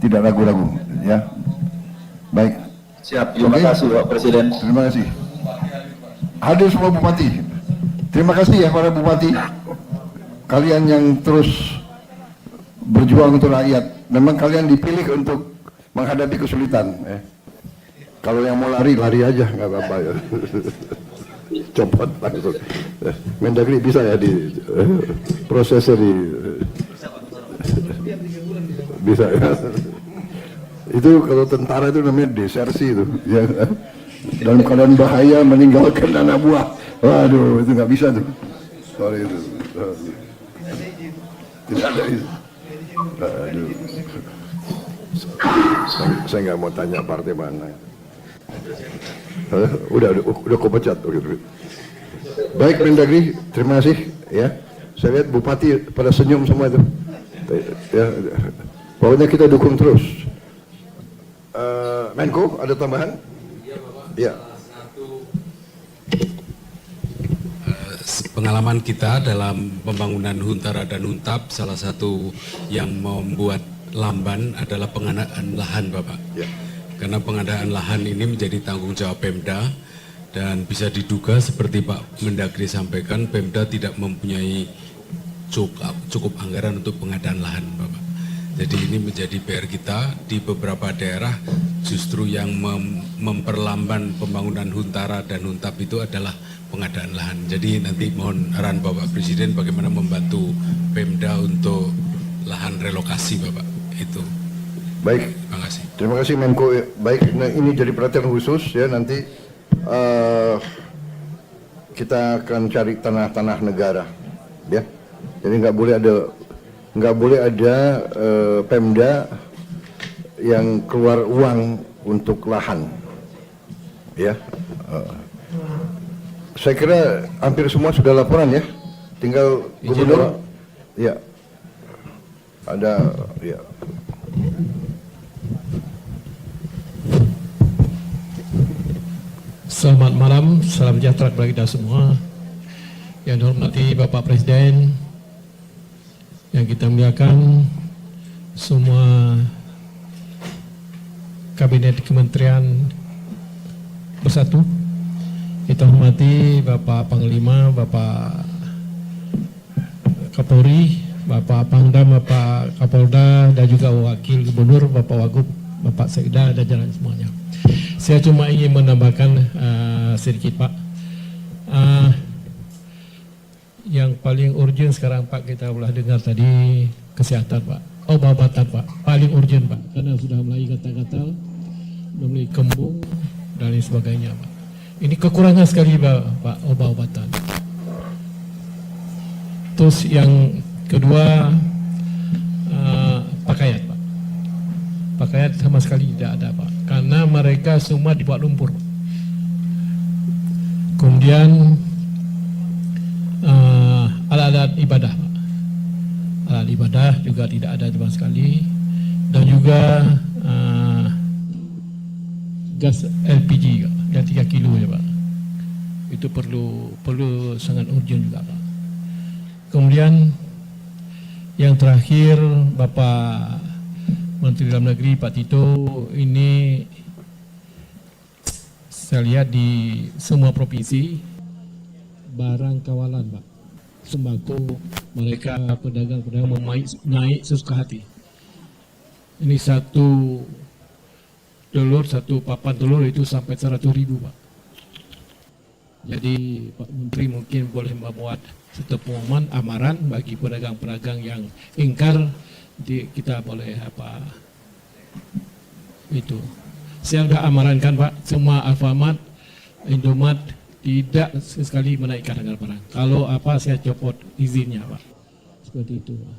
tidak ragu-ragu, ya. Baik. Siap, terima kasih Pak Presiden. Terima kasih. Hadir semua bupati. Terima kasih ya para bupati. Kalian yang terus berjuang untuk rakyat. Memang kalian dipilih untuk menghadapi kesulitan. Kalau yang mau lari, lari aja, nggak apa-apa ya. Copot langsung. Mendagri bisa ya di prosesnya di bisa ya. Itu kalau tentara itu namanya desersi itu ya. Dalam keadaan bahaya meninggalkan anak buah. Waduh, itu nggak bisa tuh. Sorry itu. Tidak ada itu. Aduh. Saya nggak mau tanya partai mana. Udah kau pecat begitu. Baik Mendagri, terima kasih ya. Saya lihat bupati pada senyum semua itu. Ya, pokoknya kita dukung terus. Menko ada tambahan? Ya. Pengalaman kita dalam pembangunan Huntara dan Huntap, salah satu yang membuat lamban adalah pengadaan lahan, Bapak. Ya. Karena pengadaan lahan ini menjadi tanggung jawab Pemda dan bisa diduga seperti Pak Mendagri sampaikan, Pemda tidak mempunyai cukup anggaran untuk pengadaan lahan, Bapak. Jadi ini menjadi PR kita di beberapa daerah, justru yang memperlamban pembangunan Huntara dan Huntap itu adalah pengadaan lahan. Jadi nanti mohon arahan Bapak Presiden bagaimana membantu Pemda untuk lahan relokasi, Bapak. Itu. Baik. Terima kasih. Terima kasih Menko. Baik, nah, ini jadi perhatian khusus ya, nanti kita akan cari tanah-tanah negara, ya. Jadi nggak boleh ada Pemda yang keluar uang untuk lahan, ya. Saya kira hampir semua sudah laporan ya, tinggal gubernur, ya. Ada, ya. Selamat malam, salam sejahtera kepada kita semua. Yang dihormati Bapak Presiden, yang kita muliakan semua kabinet kementerian bersatu. Kita hormati Bapak Panglima, Bapak Kapolri, Bapak Pangdam, Bapak Kapolda, dan juga Wakil Gubernur, Bapak Wagub, Bapak Sekda, dan jalan semuanya. Saya cuma ingin menambahkan sedikit Pak. Yang paling urgent sekarang Pak, kita telah dengar tadi kesehatan Pak. Obat-obatan Pak, paling urgent Pak. Karena sudah mulai gatal-gatal, mulai kembung, dan lain sebagainya Pak. Ini kekurangan sekali Pak, obat-obatan. Terus yang kedua, pakaian Pak. Pakaian sama sekali tidak ada Pak, karena mereka semua dibuat lumpur. Kemudian alat-alat ibadah Pak. Alat ibadah juga tidak ada sama sekali. Dan juga gas LPG yang 3 kilo ya Pak. Itu perlu sangat urgent juga Pak. Kemudian yang terakhir Bapak Menteri Dalam Negeri Pak Tito, ini saya lihat di semua provinsi barang kawalan Pak, sembako mereka pedagang-pedagang naik sesuka hati. Ini satu papan telur itu sampai 100.000 Pak. Jadi Pak Menteri mungkin boleh membuat satu pengumuman amaran bagi pedagang-pedagang yang ingkar. Kita boleh itu. Saya sudah amarankan Pak, semua Alfamart, Indomaret tidak sekali menaikkan harga barang. Kalau saya copot izinnya Pak. Seperti itu Pak.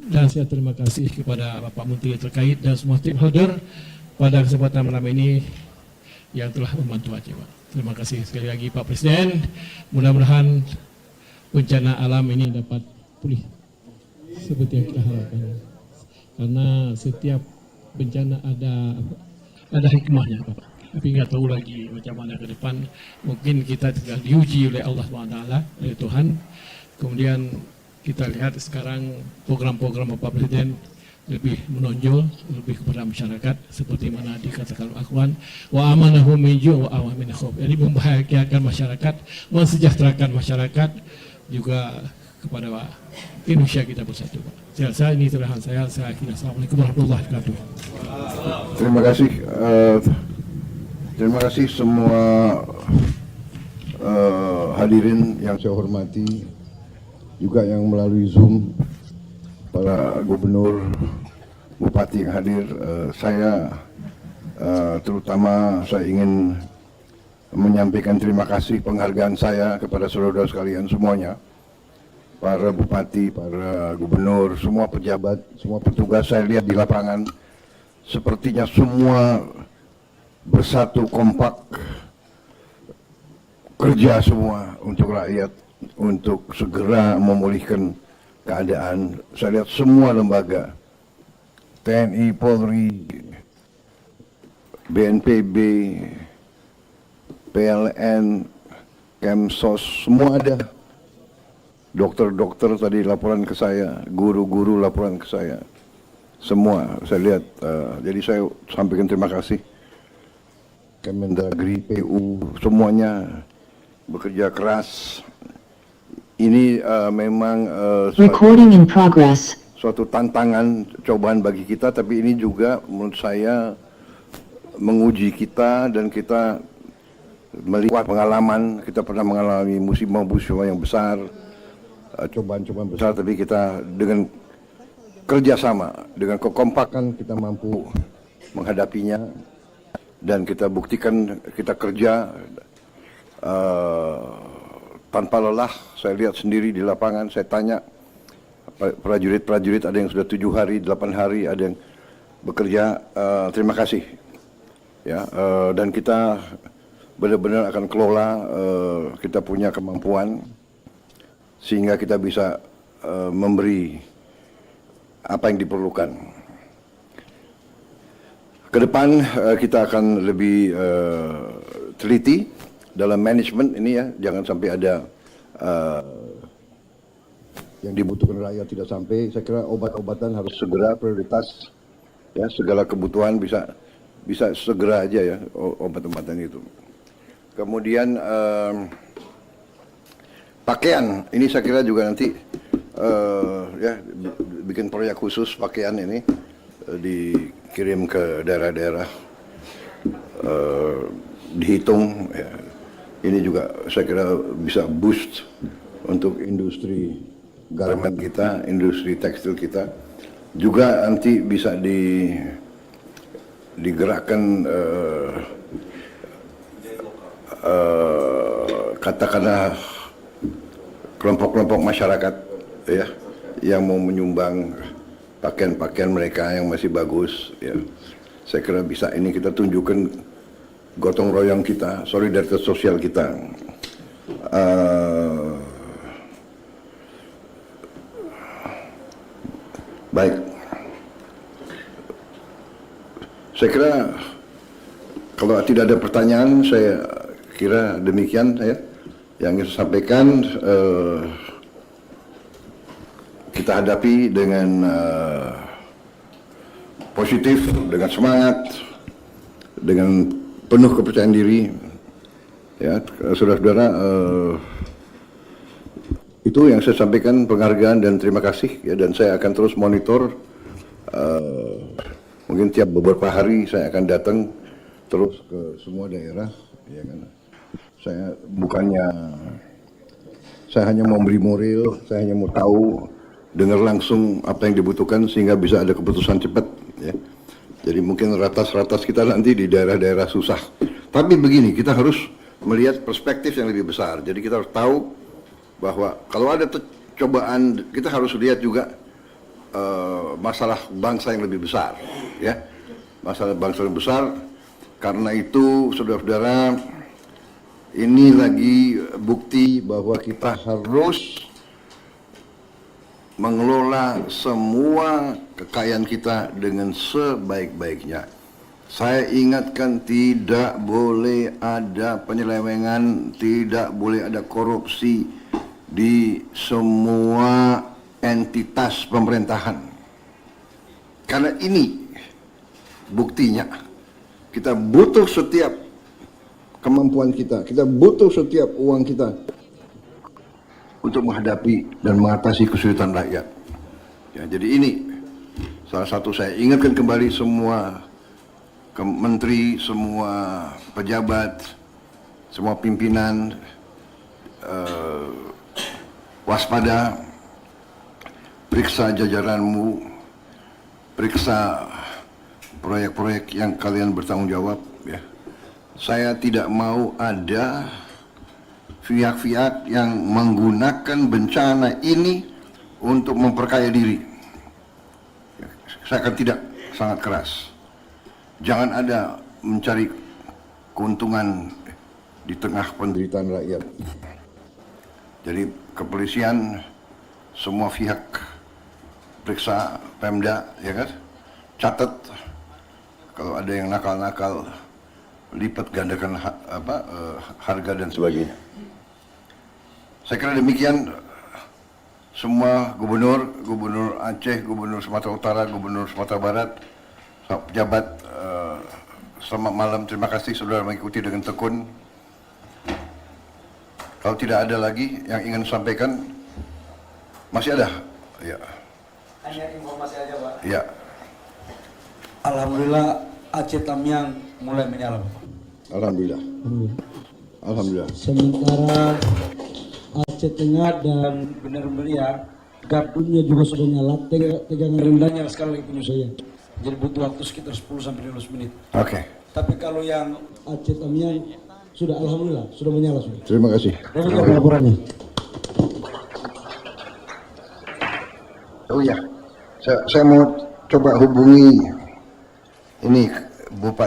Dan saya terima kasih kepada Bapak Menteri terkait dan semua stakeholder pada kesempatan malam ini yang telah membantu Aceh Pak. Terima kasih sekali lagi Pak Presiden. Mudah-mudahan bencana alam ini dapat pulih seperti yang kita harapkan, karena setiap bencana ada hikmahnya Bapak. Tapi nggak tahu lagi macam mana ke depan. Mungkin kita tinggal diuji oleh Allah SWT, oleh Tuhan. Kemudian kita lihat sekarang program-program Bapak Presiden lebih menonjol, lebih kepada masyarakat seperti mana dikatakan Akhwan, wa amanahu min ju' wa amin khawf. Jadi membahagiakan masyarakat, mensejahterakan masyarakat, juga kepada Indonesia kita bersatu. Saya ini terakhir saya akhiri. Assalamualaikum warahmatullahi wabarakatuh. Terima kasih semua hadirin yang saya hormati, juga yang melalui Zoom, para gubernur, bupati yang hadir. Terutama saya ingin menyampaikan terima kasih, penghargaan saya kepada saudara sekalian semuanya, para bupati, para gubernur, semua pejabat, semua petugas. Saya lihat di lapangan sepertinya semua bersatu kompak, kerja semua untuk rakyat, untuk segera memulihkan keadaan. Saya lihat semua lembaga, TNI, Polri, BNPB, PLN, Kemsos, semua ada. Dokter-dokter tadi laporan ke saya, guru-guru laporan ke saya, semua saya lihat. Jadi saya sampaikan terima kasih. Kemendagri, PU, semuanya bekerja keras. Ini memang Recording in progress. suatu tantangan, cobaan bagi kita, tapi ini juga menurut saya menguji kita, dan kita melihat pengalaman. Kita pernah mengalami musibah-musibah yang besar, cobaan-cobaan besar, tapi kita dengan kerjasama, dengan kekompakan kita mampu menghadapinya, dan kita buktikan kita kerja tanpa lelah. Saya lihat sendiri di lapangan, saya tanya prajurit-prajurit, ada yang sudah 7 hari, 8 hari, ada yang bekerja. Terima kasih ya, dan kita benar-benar akan kelola, kita punya kemampuan sehingga kita bisa memberi apa yang diperlukan. Ke depan kita akan lebih teliti dalam manajemen ini ya, jangan sampai ada yang dibutuhkan rakyat tidak sampai. Saya kira obat-obatan harus segera prioritas ya, segala kebutuhan bisa segera aja ya, obat-obatan itu. Kemudian pakaian ini saya kira juga nanti ya bikin proyek khusus pakaian ini, dikirim ke daerah-daerah, dihitung ya. Ini juga saya kira bisa boost untuk industri garment kita, industri tekstil kita. Juga nanti bisa digerakkan katakanlah kelompok-kelompok masyarakat ya, yang mau menyumbang pakaian-pakaian mereka yang masih bagus ya. Saya kira bisa ini kita tunjukkan gotong royong kita, solidaritas sosial kita. Baik, saya kira kalau tidak ada pertanyaan, saya kira demikian ya yang saya sampaikan. Kita hadapi dengan positif, dengan semangat, dengan penuh kepercayaan diri ya, saudara-saudara. Itu yang saya sampaikan, penghargaan dan terima kasih ya, dan saya akan terus monitor. Mungkin tiap beberapa hari saya akan datang terus ke semua daerah ya kan. Saya hanya mau beri moral, saya hanya mau tahu, dengar langsung apa yang dibutuhkan sehingga bisa ada keputusan cepat ya. Jadi mungkin ratas-ratas kita nanti di daerah-daerah susah. Tapi begini, kita harus melihat perspektif yang lebih besar. Jadi kita harus tahu bahwa kalau ada cobaan, kita harus lihat juga masalah bangsa yang lebih besar ya. Masalah bangsa yang besar. Karena itu saudara-saudara, ini lagi bukti bahwa kita harus mengelola semua kekayaan kita dengan sebaik-baiknya. Saya ingatkan, tidak boleh ada penyelewengan, tidak boleh ada korupsi di semua entitas pemerintahan. Karena ini buktinya. Kita butuh setiap kemampuan kita butuh setiap uang kita untuk menghadapi dan mengatasi kesulitan rakyat. Ya, jadi ini salah satu saya ingatkan kembali semua menteri, semua pejabat, semua pimpinan, waspada, periksa jajaranmu, periksa proyek-proyek yang kalian bertanggung jawab. Ya. Saya tidak mau ada pihak-pihak yang menggunakan bencana ini untuk memperkaya diri. Saya akan tidak, sangat keras. Jangan ada mencari keuntungan di tengah penderitaan rakyat. Jadi kepolisian, semua pihak periksa Pemda, ya kan? Catat kalau ada yang nakal-nakal, lipat gandakan harga dan sebagainya. Saya kira demikian. Semua gubernur Aceh, gubernur Sumatera Utara, gubernur Sumatera Barat, pejabat, selamat malam. Terima kasih saudara mengikuti dengan tekun. Kalau tidak ada lagi yang ingin sampaikan, masih ada? Ya. Hanya informasi aja, Pak. Ya. Alhamdulillah Aceh Tamiang mulai menyala, Pak. Alhamdulillah. Alhamdulillah. Sementara Aceh Tengah dan Bener Meriah, gardunya juga sudah nyala, tegangan rendahnya sekali lagi penyelesaian. Jadi butuh waktu sekitar 10-15 menit. Oke. Tapi kalau yang Aceh Tamiang sudah alhamdulillah sudah menyala sudah. Terima kasih. Demikian laporannya. Oh ya, saya mau coba hubungi ini Bupati